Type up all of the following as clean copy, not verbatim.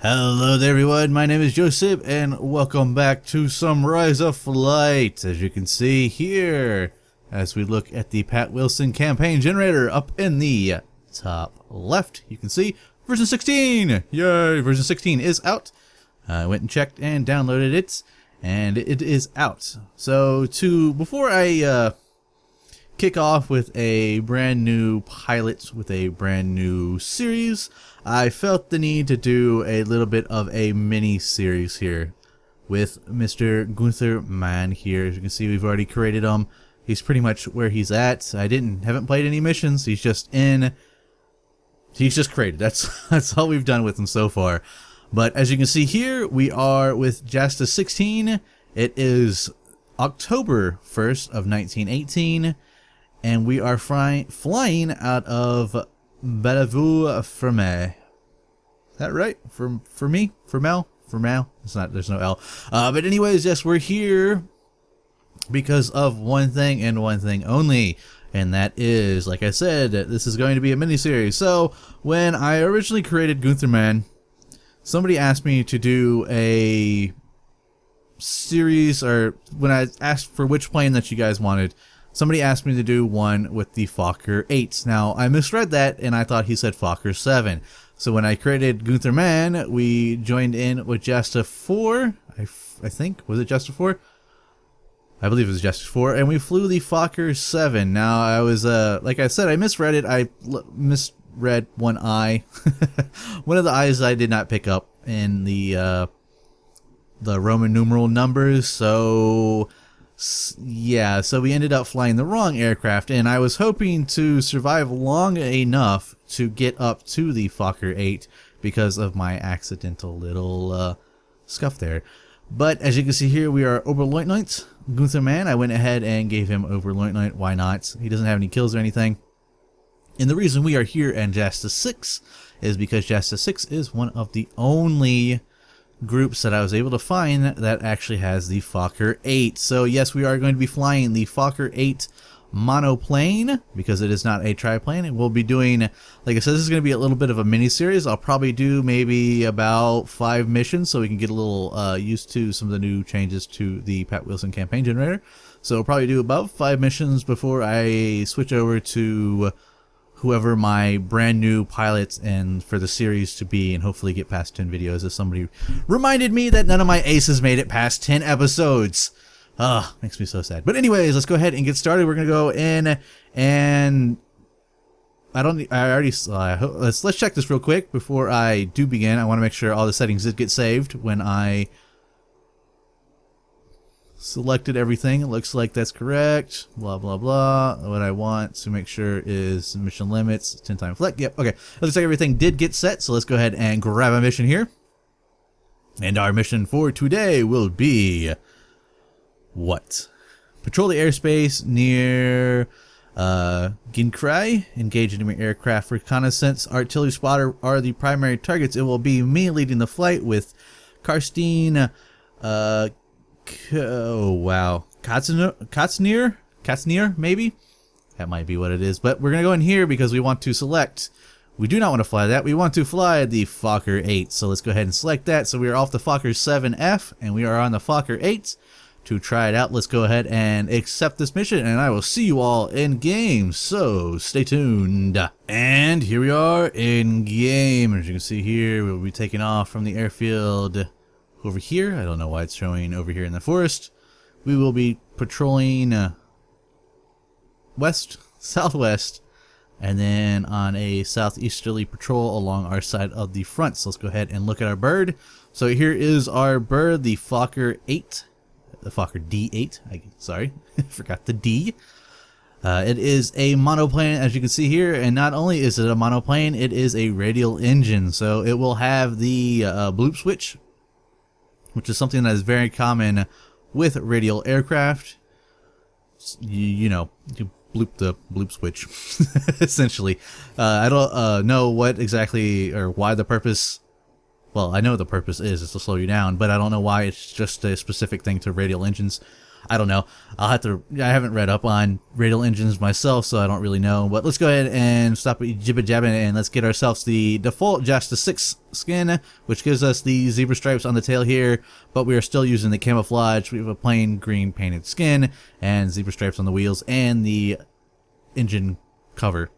Hello there everyone, my name is Jojcib and welcome back to some Rise of Flight. As you can see here, as we look at the Pat Wilson campaign generator up in the top left, you can see version 16! Yay! Version 16 is out. I went and checked and downloaded it, and it is out. So before I kick off with a brand new pilot with a brand new series, I felt the need to do a little bit of a mini series here with Mr. Gunther Mann here. As you can see, we've already created him. He's pretty much where he's at. Haven't played any missions. He's just created. That's all we've done with him so far. But as you can see here, we are with Jojcib. It is October 1st of 1918. And we are flying out of Bellevue-Fermé. Is that right? Fermel? It's not, there's no L. But anyways, yes, we're here because of one thing and one thing only. And that is, like I said, this is going to be a mini-series. So, when I originally created Gunther Mann, somebody asked me to do a series, or when I asked for which plane that you guys wanted, somebody asked me to do one with the Fokker 8. Now, I misread that, and I thought he said Fokker 7. So when I created Gunther Mann, we joined in with Jojcib 4. I think. Was it Jojcib 4? I believe it was Jojcib 4. And we flew the Fokker 7. Now, I was, like I said, I misread it. I misread one I. One of the I's I did not pick up in the Roman numeral numbers, so yeah, so we ended up flying the wrong aircraft, and I was hoping to survive long enough to get up to the Fokker 8 because of my accidental little scuff there. But as you can see here, we are Oberleutnant Gunther Mann. I went ahead and gave him Oberleutnant. Why not? He doesn't have any kills or anything. And the reason we are here in Jojcib 6 is because Jojcib 6 is one of the only groups that I was able to find that actually has the Fokker 8. So yes, we are going to be flying the Fokker 8 monoplane because it is not a triplane. And we'll be doing, like I said, this is going to be a little bit of a mini series. I'll probably do maybe about 5 missions so we can get a little used to some of the new changes to the Pat Wilson campaign generator. So I'll probably do about 5 missions before I switch over to whoever my brand new pilot and for the series to be, and hopefully get past 10 videos, as somebody reminded me that none of my aces made it past 10 episodes. Makes me so sad. But anyways, let's go ahead and get started. We're gonna go in, and let's check this real quick before I do begin. I want to make sure all the settings did get saved when I selected everything. It looks like that's correct. Blah blah blah. What I want to make sure is mission limits 10 times flight. Yep. Okay. Looks like everything did get set. So let's go ahead and grab a mission here. And our mission for today will be what? Patrol the airspace near Ginkrai. Engage enemy aircraft reconnaissance. Artillery spotter are the primary targets. It will be me leading the flight with Karstein. Oh wow, Katznier, maybe? That might be what it is, but we're gonna go in here because we want to select, we do not want to fly that, we want to fly the Fokker 8, so let's go ahead and select that. So we are off the Fokker 7F, and we are on the Fokker 8 to try it out. Let's go ahead and accept this mission, and I will see you all in game, so stay tuned. And here we are in game. As you can see here, we'll be taking off from the airfield over here. I don't know why it's showing over here in the forest. We will be patrolling southwest, and then on a southeasterly patrol along our side of the front. So let's go ahead and look at our bird. So here is our bird, the Fokker 8, the Fokker D.VIII. Sorry, forgot the D. It is a monoplane, as you can see here, and not only is it a monoplane, it is a radial engine. So it will have the bloop switch, which is something that is very common with radial aircraft. You know, you bloop the bloop switch, essentially. I don't know what exactly or why the purpose. Well, I know the purpose is to slow you down, but I don't know why it's just a specific thing to radial engines. I don't know. I haven't read up on radial engines myself, so I don't really know. But let's go ahead and stop jibba-jabbing and let's get ourselves the default Jasta 6 skin, which gives us the zebra stripes on the tail here, but we are still using the camouflage. We have a plain green painted skin and zebra stripes on the wheels and the engine cover.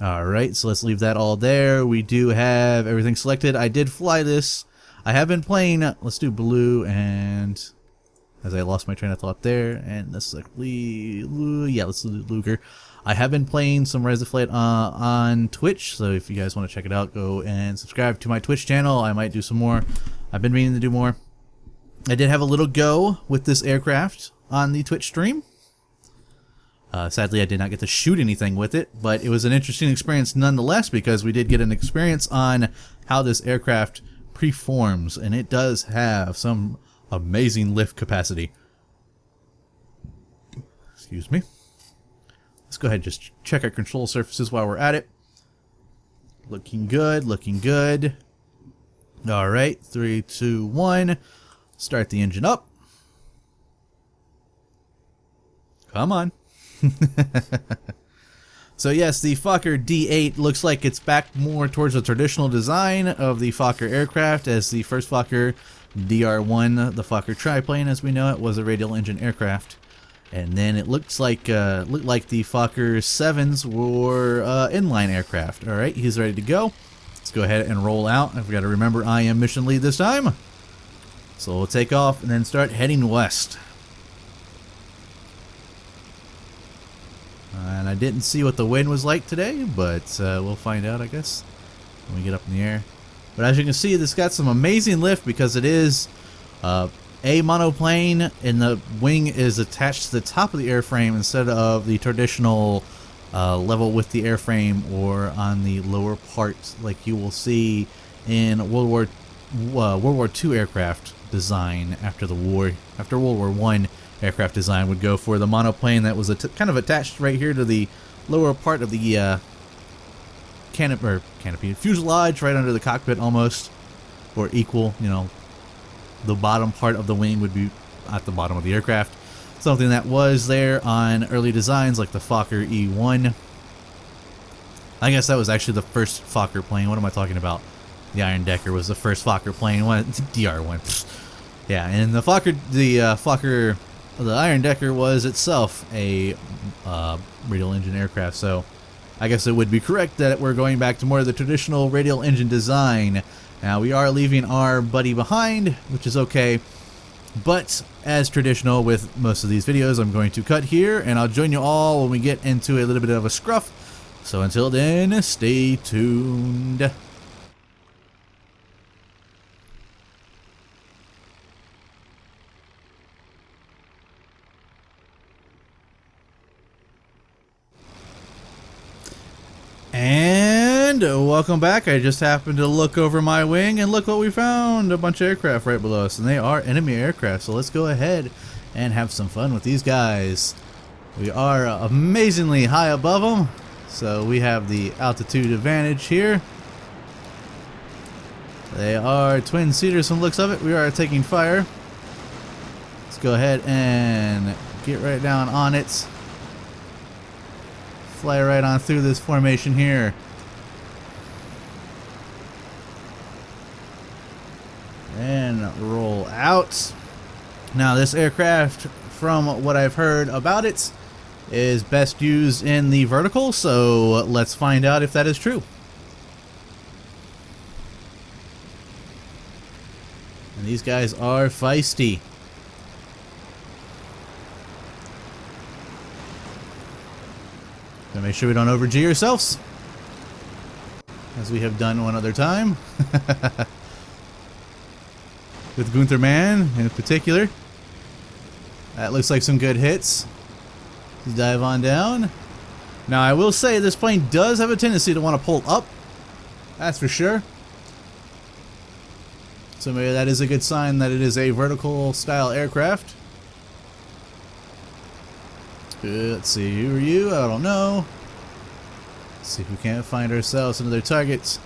Alright, so let's leave that all there. We do have everything selected. I did fly this. I have been playing, let's do blue, and as I lost my train of thought there, and this is like, yeah, let's do Luger. I have been playing some Rise of Flight on Twitch, so if you guys want to check it out, go and subscribe to my Twitch channel. I might do some more. I've been meaning to do more. I did have a little go with this aircraft on the Twitch stream. Sadly, I did not get to shoot anything with it, but it was an interesting experience nonetheless because we did get an experience on how this aircraft preforms, and it does have some amazing lift capacity. Excuse me. Let's go ahead and just check our control surfaces while we're at it. Looking good, looking good. Alright, 3, 2, 1. Start the engine up. Come on. So yes, the Fokker D.VIII looks like it's back more towards the traditional design of the Fokker aircraft, as the first Fokker DR1, the Fokker triplane as we know it, was a radial engine aircraft. And then it looks like the Fokker 7s were inline aircraft. Alright, he's ready to go. Let's go ahead and roll out. I've got to remember I am mission lead this time. So we'll take off and then start heading west. And I didn't see what the wind was like today, but we'll find out, I guess, when we get up in the air. But as you can see, this got some amazing lift because it is a monoplane, and the wing is attached to the top of the airframe instead of the traditional level with the airframe or on the lower part, like you will see in World War II aircraft design after the war. After World War I. Aircraft design would go for the monoplane that was kind of attached right here to the lower part of the canopy, fuselage, right under the cockpit almost, or equal. You know, the bottom part of the wing would be at the bottom of the aircraft. Something that was there on early designs like the Fokker E1. I guess that was actually the first Fokker plane. What am I talking about? The Iron Decker was the first Fokker plane. DR1. Yeah, and the Fokker. The Iron Decker was itself a radial engine aircraft, so I guess it would be correct that we're going back to more of the traditional radial engine design. Now, we are leaving our buddy behind, which is okay, but as traditional with most of these videos, I'm going to cut here, and I'll join you all when we get into a little bit of a scruff. So until then, stay tuned. And welcome back. I just happened to look over my wing and look what we found. A bunch of aircraft right below us, and they are enemy aircraft. So let's go ahead and have some fun with these guys. We are amazingly high above them, so we have the altitude advantage here. They are twin-seaters from the looks of it. We are taking fire. Let's go ahead and get right down on it. Fly right on through this formation here. And roll out. Now, this aircraft, from what I've heard about it, is best used in the vertical, so let's find out if that is true. And these guys are feisty. So make sure we don't over-G ourselves, as we have done one other time. With Gunther Mann in particular. That looks like some good hits. Let's dive on down. Now, I will say this plane does have a tendency to want to pull up. That's for sure. So maybe that is a good sign that it is a vertical style aircraft. Let's see, who are you? I don't know. Let's see if we can't find ourselves another target.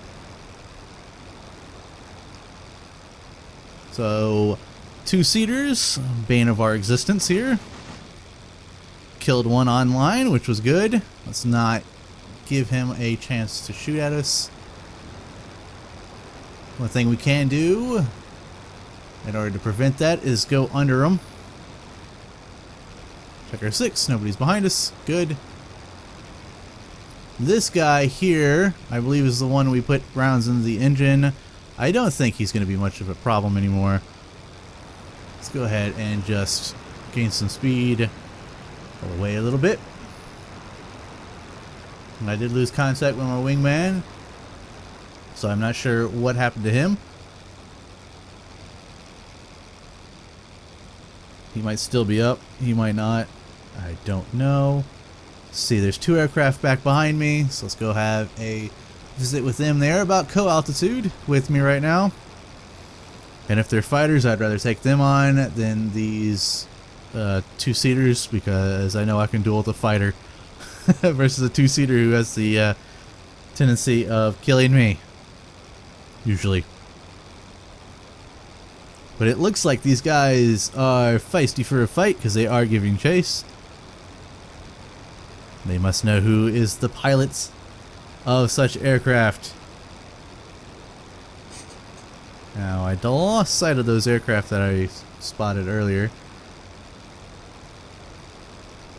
So, two-seaters, bane of our existence here. Killed one online, which was good. Let's not give him a chance to shoot at us. One thing we can do in order to prevent that is go under him. Check our 6, nobody's behind us. Good. This guy here, I believe, is the one we put rounds into the engine. I don't think he's going to be much of a problem anymore. Let's go ahead and just gain some speed. Pull away a little bit. And I did lose contact with my wingman, so I'm not sure what happened to him. He might still be up. He might not. I don't know. Let's see, there's 2 aircraft back behind me, so let's go have a visit with them. They are about co-altitude with me right now. And if they're fighters, I'd rather take them on than these two-seaters, because I know I can duel with a fighter versus a two-seater who has the tendency of killing me, usually. But it looks like these guys are feisty for a fight because they are giving chase. They must know who is the pilot of such aircraft. Now, I lost sight of those aircraft that I spotted earlier.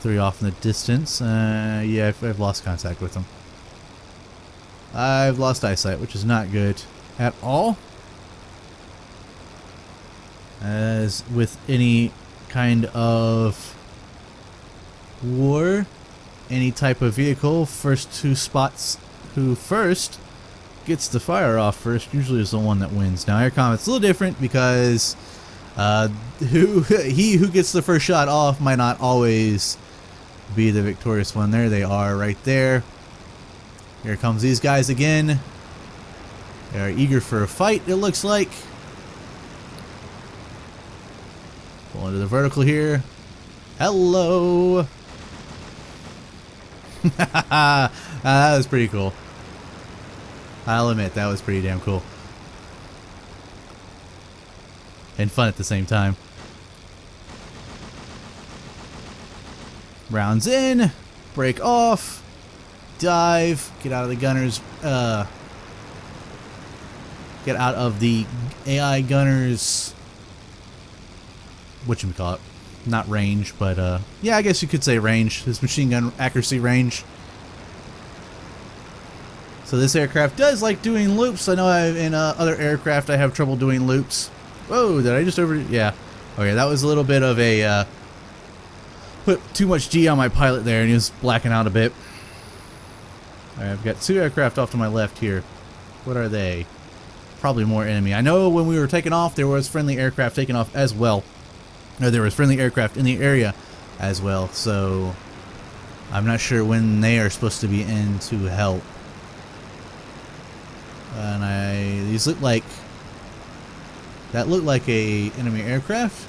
3 off in the distance. Yeah, I've lost contact with them. I've lost eyesight, which is not good at all. As with any kind of war, any type of vehicle, first 2 spots who first gets the fire off first usually is the one that wins. Now, Air Combat's a little different because he who gets the first shot off might not always be the victorious one. There they are right there. Here comes these guys again. They are eager for a fight, it looks like. Pull into the vertical here. Hello. That was pretty cool. I'll admit, that was pretty damn cool. And fun at the same time. Rounds in. Break off. Dive. Get out of the gunners. Get out of the AI gunners. Whatchamacallit. Not range, but yeah, I guess you could say range. His machine gun accuracy range. So this aircraft does like doing loops. I know in other aircraft I have trouble doing loops. Whoa, did I just over... Yeah. Okay, that was a little bit of a... put too much G on my pilot there and he was blacking out a bit. Alright, I've got 2 aircraft off to my left here. What are they? Probably more enemy. I know when we were taking off there was friendly aircraft taking off as well. No, there was friendly aircraft in the area as well, so I'm not sure when they are supposed to be in to help. And these look like... That looked like a enemy aircraft.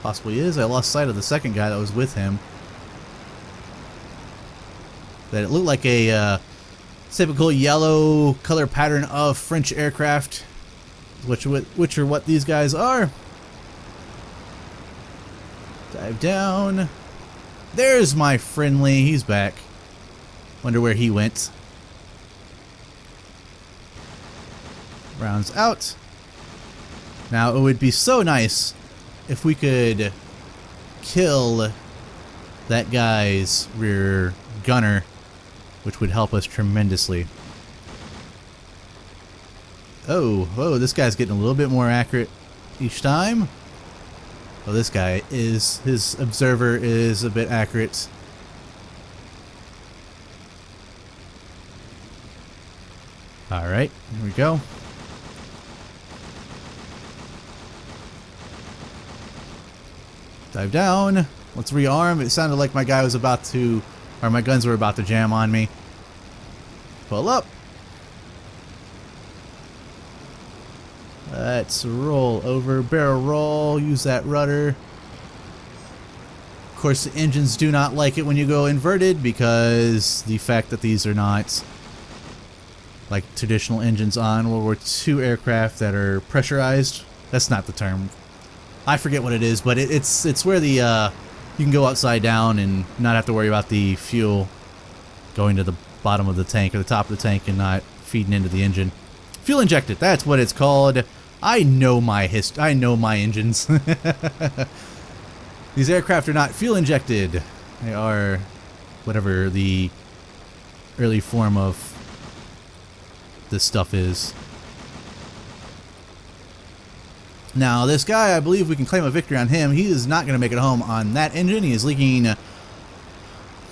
Possibly is. I lost sight of the second guy that was with him. That it looked like a typical yellow color pattern of French aircraft. Which are what these guys are. Dive down. There's my friendly. He's back. Wonder where he went. Rounds out. Now, it would be so nice if we could kill that guy's rear gunner, which would help us tremendously. Oh, whoa, this guy's getting a little bit more accurate each time. Oh, this guy is, his observer is a bit accurate. Alright, here we go. Dive down. Let's rearm. It sounded like my guy was about to, or my guns were about to jam on me. Pull up. Let's roll over, barrel roll, use that rudder. Of course, the engines do not like it when you go inverted because the fact that these are not like traditional engines on World War II aircraft that are pressurized. That's not the term. I forget what it is, but it's where the you can go upside down and not have to worry about the fuel going to the bottom of the tank or the top of the tank and not feeding into the engine. Fuel injected, that's what it's called. I know my engines. These aircraft are not fuel injected. They are whatever the early form of this stuff is. Now, this guy, I believe we can claim a victory on him. He is not going to make it home on that engine. He is leaking,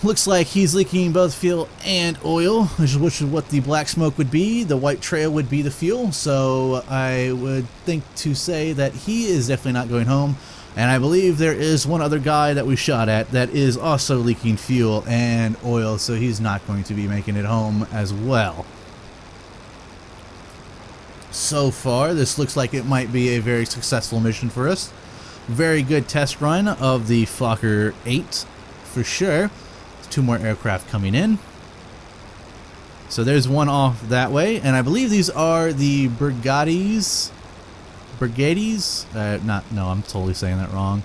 looks like he's leaking both fuel and oil, which is what the black smoke would be. The white trail would be the fuel. So I would think to say that he is definitely not going home. And I believe there is one other guy that we shot at that is also leaking fuel and oil. So he's not going to be making it home as well. So far, this looks like it might be a very successful mission for us. Very good test run of the Fokker D.VIII, for sure. 2 more aircraft coming in. So there's one off that way, and I believe these are the Brigades. No, I'm totally saying that wrong.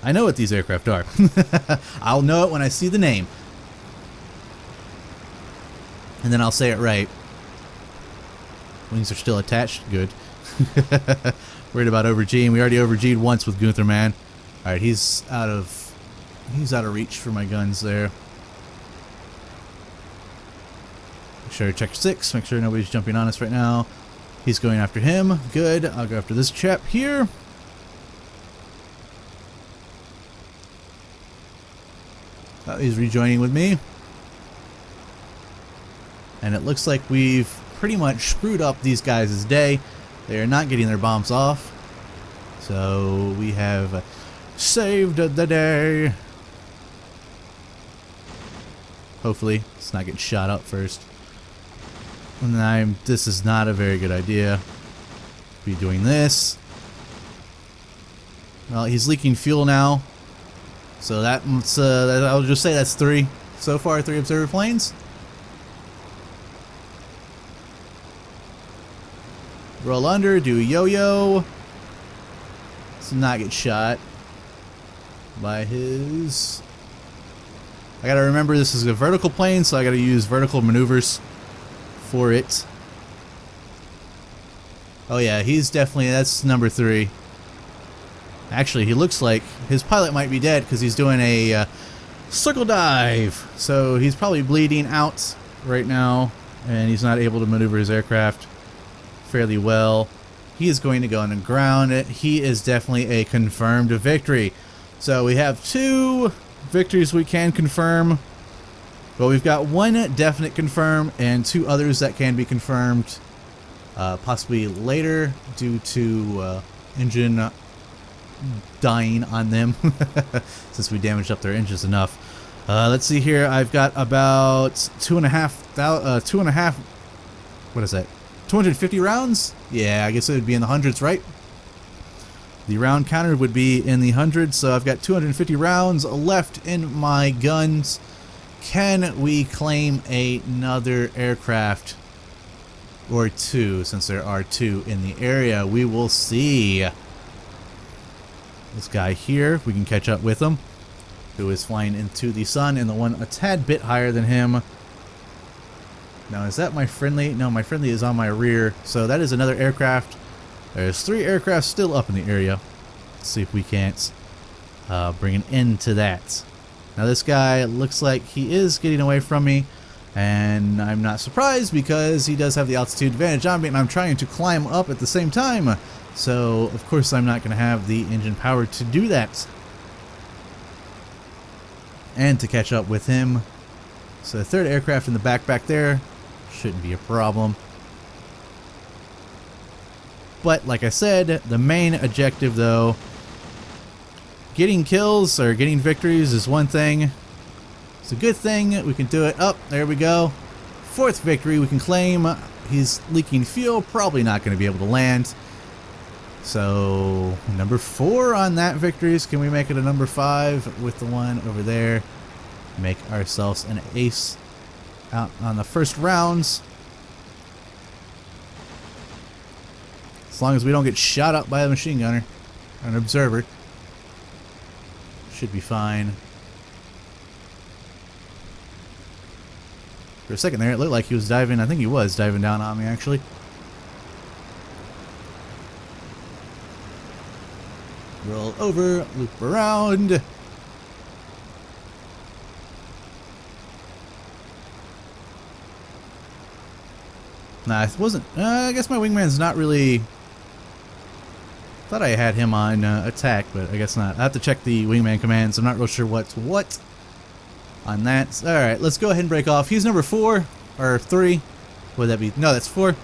I know what these aircraft are. I'll know it when I see the name. And then I'll say it right. Wings are still attached. Good. Worried about overGing. We already overG'd once with Gunther Mann. Alright, he's out of reach for my guns there. Make sure to check 6. Make sure nobody's jumping on us right now. He's going after him. Good. I'll go after this chap here. He's rejoining with me. And it looks like we've pretty much screwed up these guys' day. They are not getting their bombs off. So we have saved the day. Hopefully, let's not get shot up first. And this is not a very good idea. Be doing this. Well, he's leaking fuel now. So that's I'll just say that's 3 so far. 3 observer planes. Roll under, do a yo-yo. Let's not get shot by his... I gotta remember this is a vertical plane, so I gotta use vertical maneuvers for it. Oh yeah, he's definitely, that's number 3. Actually, he looks like his pilot might be dead because he's doing a circle dive. So he's probably bleeding out right now, and he's not able to maneuver his aircraft fairly well. He is going to go on the ground. He is definitely a confirmed victory. So we have 2 victories we can confirm. But we've got 1 definite confirm and 2 others that can be confirmed possibly later due to engine dying on them since we damaged up their engines enough. Let's see here. I've got about 2.5 what is that? 250 rounds? Yeah, I guess it would be in the hundreds, right? The round counter would be in the hundreds, so I've got 250 rounds left in my guns. Can we claim another aircraft or 2, since there are 2 in the area? We will see. This guy here, we can catch up with him, who is flying into the sun, and the one a tad bit higher than him. Now, is that my friendly? No, my friendly is on my rear. So that is another aircraft. There's 3 aircraft still up in the area. Let's see if we can't bring an end to that. Now, this guy looks like he is getting away from me. And I'm not surprised because he does have the altitude advantage on me, and I'm trying to climb up at the same time. So, of course, I'm not going to have the engine power to do that. And to catch up with him. So the 3rd aircraft in the back there shouldn't be a problem. But like I said, the main objective though, getting kills or getting victories is one thing. It's a good thing. We can do it. Oh, there we go. 4th victory we can claim. He's leaking fuel. Probably not going to be able to land. So number 4 on that victories. Can we make it a number 5 with the one over there? Make ourselves an ace. out on the first rounds. As long as we don't get shot up by a machine gunner or an observer. Should be fine. For a second there, it looked like he was diving. I think he was diving down on me, actually. Roll over, loop around. Nah, it wasn't. I guess my wingman's not really. Thought I had him on attack, but I guess not. I have to check the wingman commands. I'm not real sure what's what on that. All right, let's go ahead and break off. He's number 4 or 3. Would that be? No, that's 4.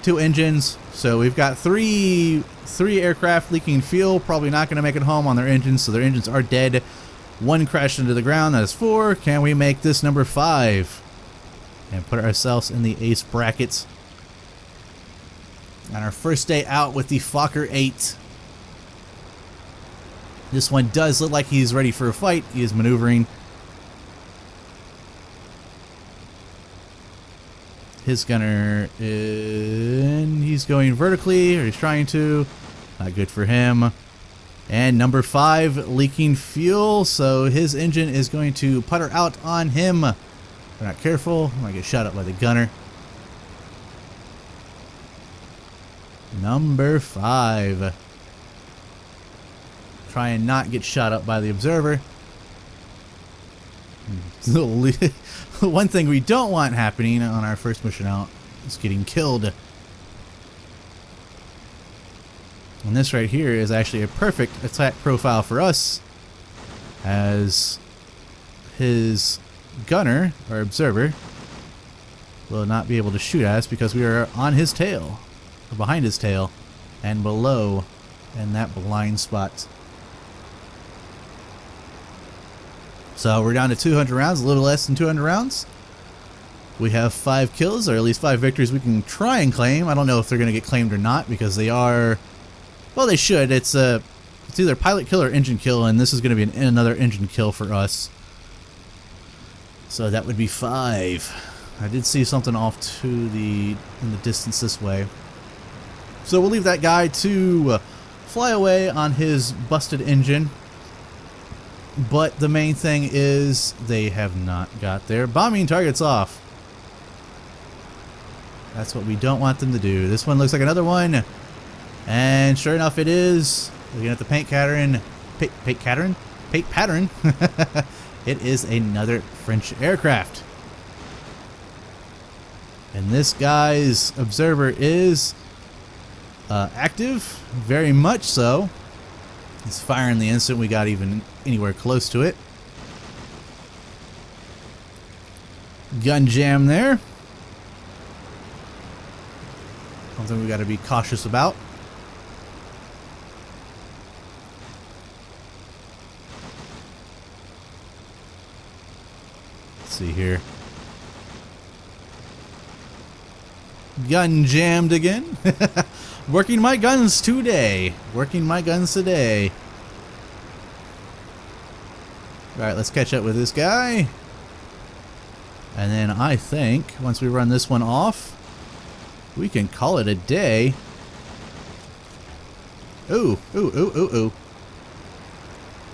2 engines. So we've got three aircraft leaking fuel. Probably not going to make it home on their engines, so their engines are dead. 1 crashed into the ground. That is 4. Can we make this number 5? And put ourselves in the ace brackets. On our first day out with the Fokker D.VIII. This one does look like he's ready for a fight. He is maneuvering. His gunner, he's going vertically, or he's trying to. Not good for him. And number 5, leaking fuel, so his engine is going to putter out on him. If we're not careful, I might get shot up by the gunner. Number 5. Try and not get shot up by the observer. One thing we don't want happening on our first mission out is getting killed. And this right here is actually a perfect attack profile for us, as his gunner, or observer, will not be able to shoot at us because we are on his tail, or behind his tail, and below in that blind spot. So we're down to 200 rounds, a little less than 200 rounds. We have 5 kills, or at least 5 victories we can try and claim. I don't know if they're going to get claimed or not, because they are... Well, they should. It's either pilot kill or engine kill, and this is going to be another engine kill for us. So that would be 5. I did see something off to in the distance this way. So we'll leave that guy to fly away on his busted engine. But the main thing is they have not got their bombing targets off. That's what we don't want them to do. This one looks like another one. And sure enough it is. Looking at the paint pattern. Paint pattern? It is another French aircraft. And this guy's observer is active. Very much so. He's firing the instant we got even anywhere close to it. Gun jam there. Something we got to be cautious about. Let's see here. Gun jammed again. Working my guns today. Working my guns today. Alright, let's catch up with this guy. And then I think once we run this one off, we can call it a day. Ooh, ooh, ooh, ooh, ooh.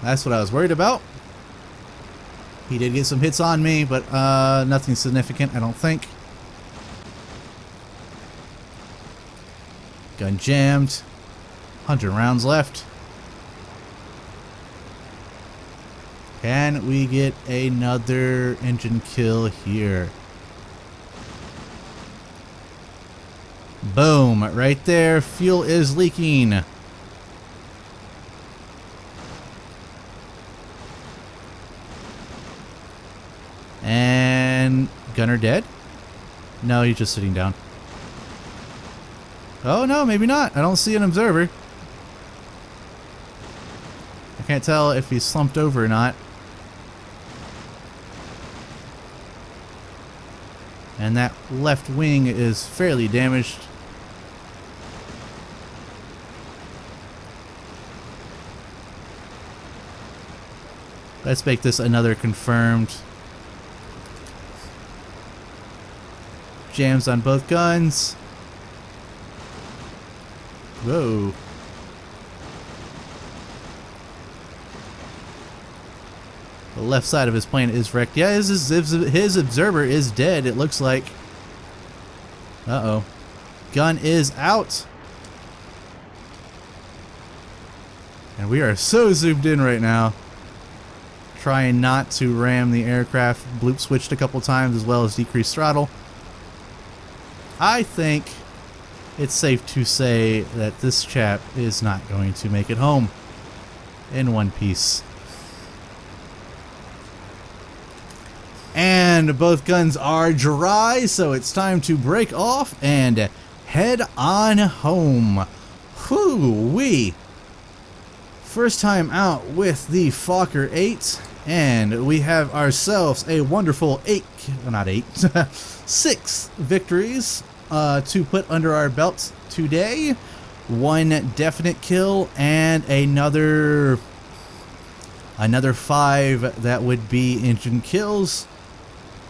That's what I was worried about. He did get some hits on me, but nothing significant, I don't think. Gun jammed. 100 rounds left. Can we get another engine kill here? Boom, right there. Fuel is leaking. And gunner dead? No, he's just sitting down. Oh no, maybe not. I don't see an observer. I can't tell if he's slumped over or not. And that left wing is fairly damaged. Let's make this another confirmed. Jams on both guns. Whoa. The left side of his plane is wrecked. Yeah, his observer is dead, it looks like. Uh-oh. Gun is out. And we are so zoomed in right now. Trying not to ram the aircraft. Bloop switched a couple times as well as decreased throttle. I think it's safe to say that this chap is not going to make it home in one piece. And both guns are dry, so it's time to break off and head on home. Whoo-wee! First time out with the Fokker 8, and we have ourselves a wonderful 6 victories to put under our belts today. 1 definite kill and another 5 that would be engine kills.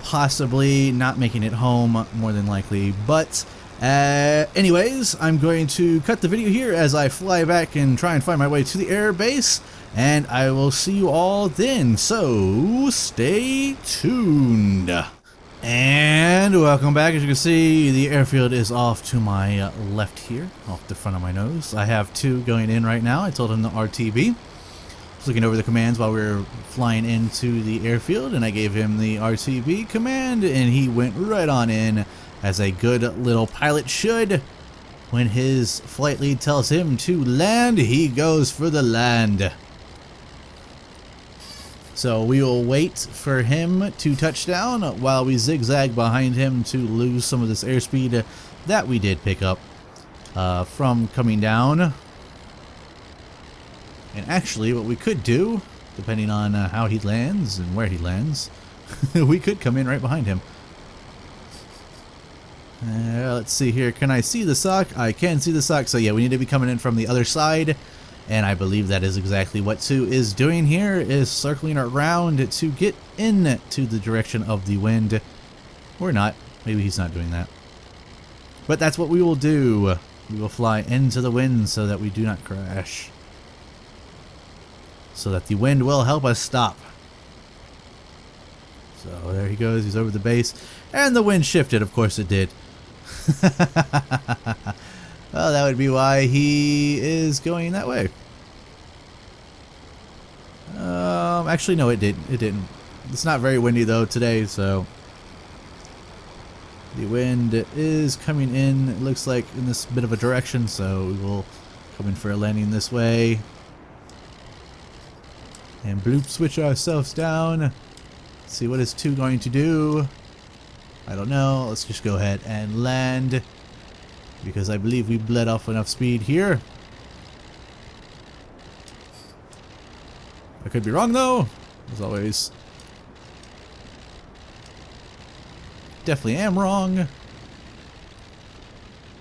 Possibly not making it home, more than likely. But anyways, I'm going to cut the video here as I fly back and try and find my way to the air base, and I will see you all then. So stay tuned. And welcome back. As you can see, the airfield is off to my left here, off the front of my nose. I have 2 going in right now. I told him the RTB. Looking over the commands while we were flying into the airfield, and I gave him the RTB command, and he went right on in as a good little pilot should. When his flight lead tells him to land, he goes for the land. So we will wait for him to touch down while we zigzag behind him to lose some of this airspeed that we did pick up from coming down. And actually, what we could do, depending on how he lands and where he lands, we could come in right behind him. Let's see here. Can I see the sock? I can see the sock. So yeah, we need to be coming in from the other side. And I believe that is exactly what 2 is doing here, is circling around to get into the direction of the wind. Or not. Maybe he's not doing that. But that's what we will do. We will fly into the wind so that we do not crash. So that the wind will help us stop. So there he goes, he's over the base. And the wind shifted, of course it did. Well, that would be why he is going that way. Actually, no, it didn't. It's not very windy though today, so the wind is coming in, it looks like, in this bit of a direction, so we will come in for a landing this way. And bloop switch ourselves down. Let's see, what is 2 going to do? I don't know. Let's just go ahead and land, because I believe we bled off enough speed here. I could be wrong though, as always. Definitely am wrong.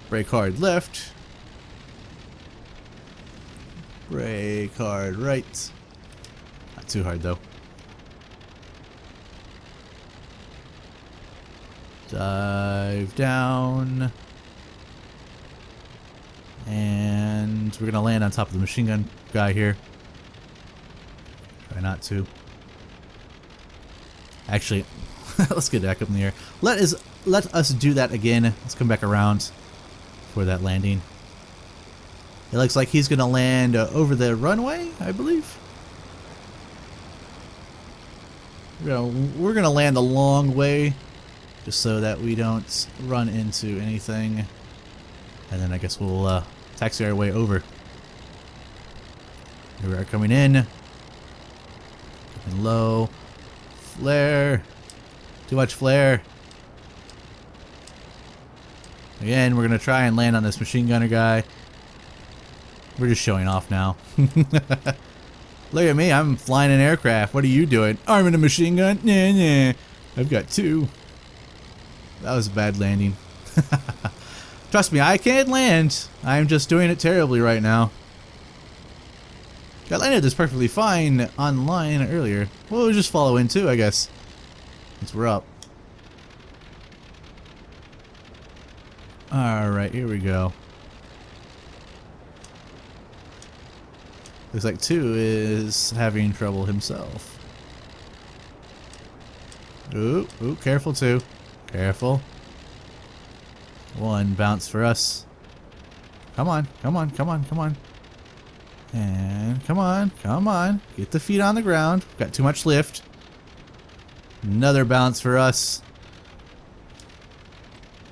Brake hard left. Brake hard right. Not too hard though. Dive down. And we're gonna land on top of the machine gun guy here. Try not to. Actually, let's get back up in the air. Let us do that again. Let's come back around for that landing. It looks like he's gonna land over the runway, I believe. We're gonna land the long way, just so that we don't run into anything. And then I guess we'll taxi our way over. Here we are coming in. Looking low. Flare. Too much flare. Again, we're going to try and land on this machine gunner guy. We're just showing off now. Look at me, I'm flying an aircraft. What are you doing? Arming a machine gun? Nah, nah. I've got 2. That was a bad landing. Trust me, I can land. I'm just doing it terribly right now. I landed this perfectly fine online earlier. Well, we'll just follow in too, I guess. Since we're up. Alright, here we go. Looks like 2 is having trouble himself. Ooh, ooh, careful 2. Careful. 1 bounce for us. Come on, come on, come on, come on. And come on, come on. Get the feet on the ground. Got too much lift. Another bounce for us.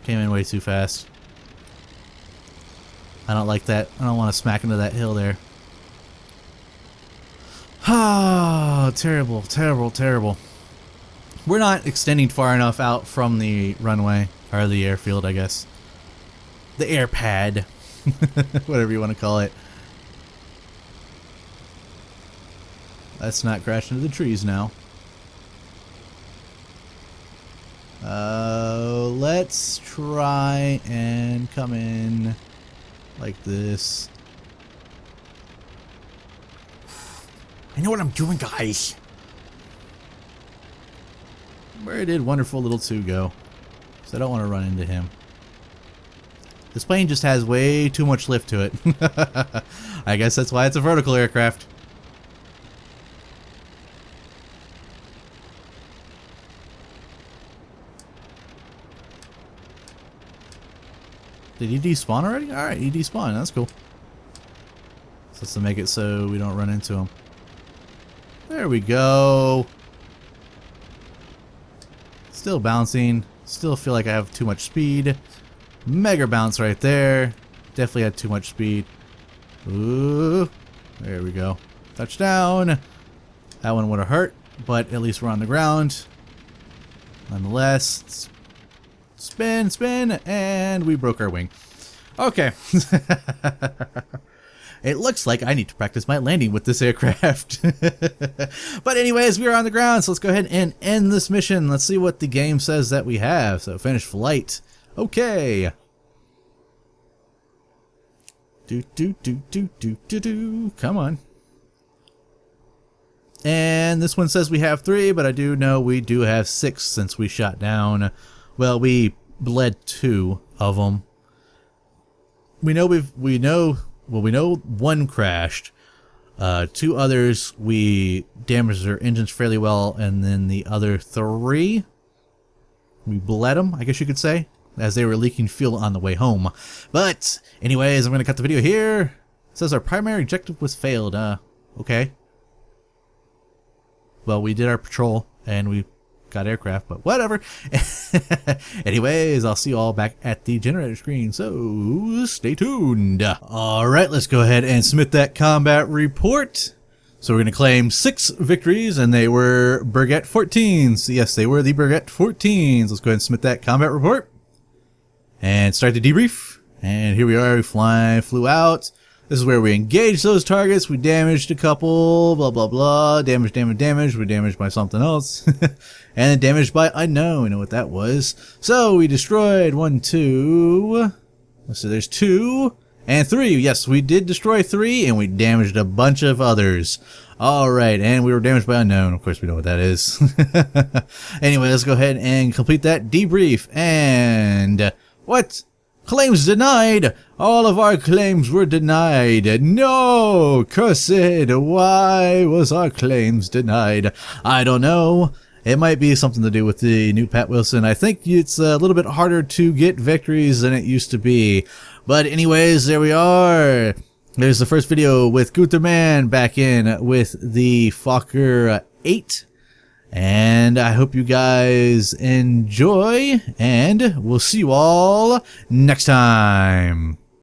Came in way too fast. I don't like that. I don't want to smack into that hill there. Ah, terrible, terrible, terrible. We're not extending far enough out from the runway, or the airfield, I guess. The air pad. Whatever you want to call it. Let's not crash into the trees now. Let's try and come in like this. I know what I'm doing, guys. Where did wonderful little 2 go? So I don't want to run into him. This plane just has way too much lift to it. I guess that's why it's a vertical aircraft. Did he despawn already? Alright, he despawned. That's cool. So let's make it so we don't run into him. There we go. Still bouncing. Still feel like I have too much speed. Mega bounce right there. Definitely had too much speed. Ooh. There we go. Touchdown. That one would have hurt, but at least we're on the ground. Nonetheless, spin, spin, and we broke our wing. Okay. It looks like I need to practice my landing with this aircraft. But anyways, we are on the ground, so let's go ahead and end this mission. Let's see what the game says that we have. So finish flight. Okay. Come on. And this one says we have 3, but I do know we do have 6 since we shot down. Well, we bled 2 of them. We know 1 crashed. 2 others we damaged their engines fairly well, and then the other 3 we bled them, I guess you could say, as they were leaking fuel on the way home. But anyways, I'm gonna cut the video here. It says our primary objective was failed. Okay. Well, we did our patrol and we got aircraft, but whatever. Anyways, I'll see you all back at the generator screen, so stay tuned. Alright, let's go ahead and submit that combat report. So we're going to claim 6 victories, and they were Breguet 14s. Yes, they were the Breguet 14s. Let's go ahead and submit that combat report. And start the debrief. And here we are, we flew out. This is where we engaged those targets. We damaged a couple, blah, blah, blah. Damage, damage, damage. We damaged by something else. And then damaged by unknown. We know what that was. So we destroyed 1, 2. So there's 2 and 3. Yes, we did destroy 3, and we damaged a bunch of others. Alright, and we were damaged by unknown. Of course, we know what that is. Anyway, let's go ahead and complete that debrief. And what? Claims denied! All of our claims were denied. No! Cursed! Why was our claims denied? I don't know. It might be something to do with the new Pat Wilson. I think it's a little bit harder to get victories than it used to be. But anyways, there we are. There's the first video with Gunther Mann back in with the Fokker D.VIII. And I hope you guys enjoy, and we'll see you all next time.